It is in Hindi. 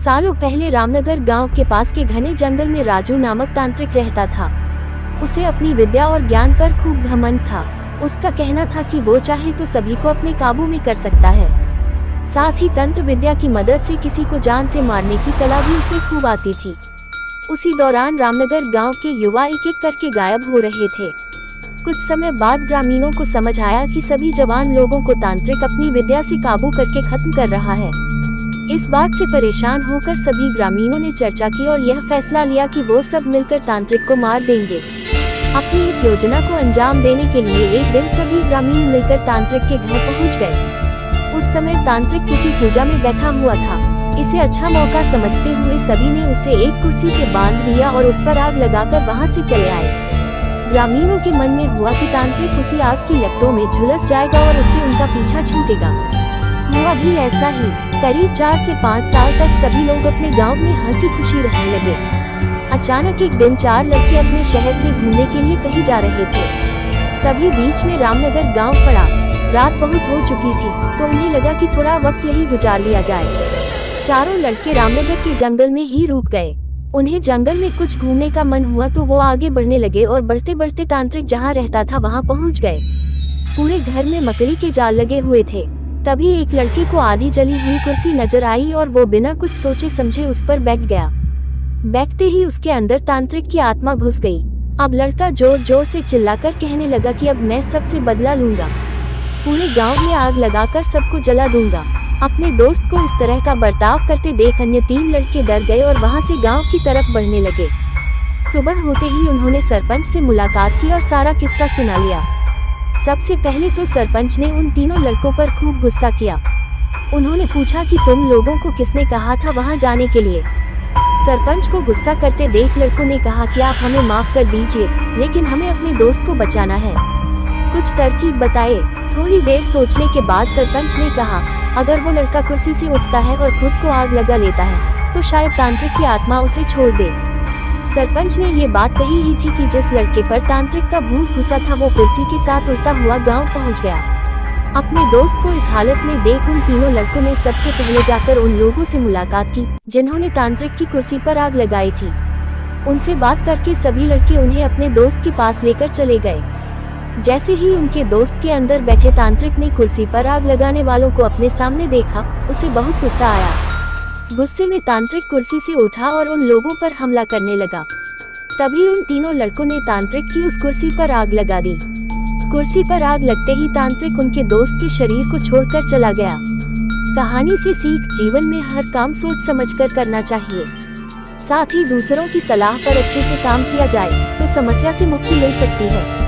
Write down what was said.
सालों पहले रामनगर गांव के पास के घने जंगल में राजू नामक तांत्रिक रहता था। उसे अपनी विद्या और ज्ञान पर खूब घमंड था। उसका कहना था कि वो चाहे तो सभी को अपने काबू में कर सकता है। साथ ही तंत्र विद्या की मदद से किसी को जान से मारने की कला भी उसे खूब आती थी। उसी दौरान रामनगर गांव के युवा एक एक करके गायब हो रहे थे। कुछ समय बाद ग्रामीणों को समझ आया कि सभी जवान लोगों को तांत्रिक अपनी विद्या से काबू करके खत्म कर रहा है। इस बात से परेशान होकर सभी ग्रामीणों ने चर्चा की और यह फैसला लिया कि वो सब मिलकर तांत्रिक को मार देंगे। अपनी इस योजना को अंजाम देने के लिए एक दिन सभी ग्रामीण मिलकर तांत्रिक के घर पहुंच गए। उस समय तांत्रिक किसी पूजा में बैठा हुआ था। इसे अच्छा मौका समझते हुए सभी ने उसे एक कुर्सी से बांध दिया और उस पर आग लगाकर वहां से चले आए। ग्रामीणों के मन में हुआ कि तांत्रिक उसी आग की लपटों में झुलस जाएगा और उसे उनका पीछा छूटेगा। हुआ भी ऐसा ही। करीब 4 से 5 साल तक सभी लोग अपने गांव में हंसी खुशी रहने लगे। अचानक एक दिन 4 लड़के अपने शहर से घूमने के लिए कहीं जा रहे थे। तभी बीच में रामनगर गांव पड़ा। रात बहुत हो चुकी थी तो उन्हें लगा कि थोड़ा वक्त यहीं गुजार लिया जाए। चारों लड़के रामनगर के जंगल में ही रुक गए। उन्हें जंगल में कुछ घूमने का मन हुआ तो वो आगे बढ़ने लगे और बढ़ते बढ़ते तांत्रिक जहाँ रहता था वहाँ पहुँच गए। पूरे घर में मकड़ी के जाल लगे हुए थे। तभी एक लड़के को आधी जली हुई कुर्सी नजर आई और वो बिना कुछ सोचे समझे उस पर बैठ गया। बैठते ही उसके अंदर तांत्रिक की आत्मा घुस गई। अब लड़का जोर जोर से चिल्लाकर कहने लगा कि अब मैं सबसे बदला लूंगा, पूरे गांव में आग लगाकर सबको जला दूंगा। अपने दोस्त को इस तरह का बर्ताव करते देख अन्य 3 लड़के डर गए और वहां से गांव की तरफ बढ़ने लगे। सुबह होते ही उन्होंने सरपंच से मुलाकात की और सारा किस्सा सुना लिया। सबसे पहले तो सरपंच ने उन तीनों लड़कों पर खूब गुस्सा किया। उन्होंने पूछा कि तुम लोगों को किसने कहा था वहां जाने के लिए। सरपंच को गुस्सा करते देख लड़कों ने कहा कि आप हमें माफ कर दीजिए, लेकिन हमें अपने दोस्त को बचाना है, कुछ तरकीब बताए। थोड़ी देर सोचने के बाद सरपंच ने कहा, अगर वो लड़का कुर्सी से उठता है और खुद को आग लगा लेता है तो शायद तांत्रिक की आत्मा उसे छोड़ दे। सरपंच ने ये बात कही ही थी कि जिस लड़के पर तांत्रिक का भूत घुसा था वो कुर्सी के साथ उड़ता हुआ गांव पहुंच गया। अपने दोस्त को इस हालत में देख उन तीनों लड़कों ने सबसे पहले जाकर उन लोगों से मुलाकात की जिन्होंने तांत्रिक की कुर्सी पर आग लगाई थी। उनसे बात करके सभी लड़के उन्हें अपने दोस्त के पास लेकर चले गए। जैसे ही उनके दोस्त के अंदर बैठे तांत्रिक ने कुर्सी पर आग लगाने वालों को अपने सामने देखा, उसे बहुत गुस्सा आया। गुस्से में तांत्रिक कुर्सी से उठा और उन लोगों पर हमला करने लगा। तभी उन तीनों लड़कों ने तांत्रिक की उस कुर्सी पर आग लगा दी। कुर्सी पर आग लगते ही तांत्रिक उनके दोस्त के शरीर को छोड़कर चला गया। कहानी से सीख, जीवन में हर काम सोच समझकर करना चाहिए। साथ ही दूसरों की सलाह पर अच्छे से काम किया जाए तो समस्या से मुक्ति मिल सकती है।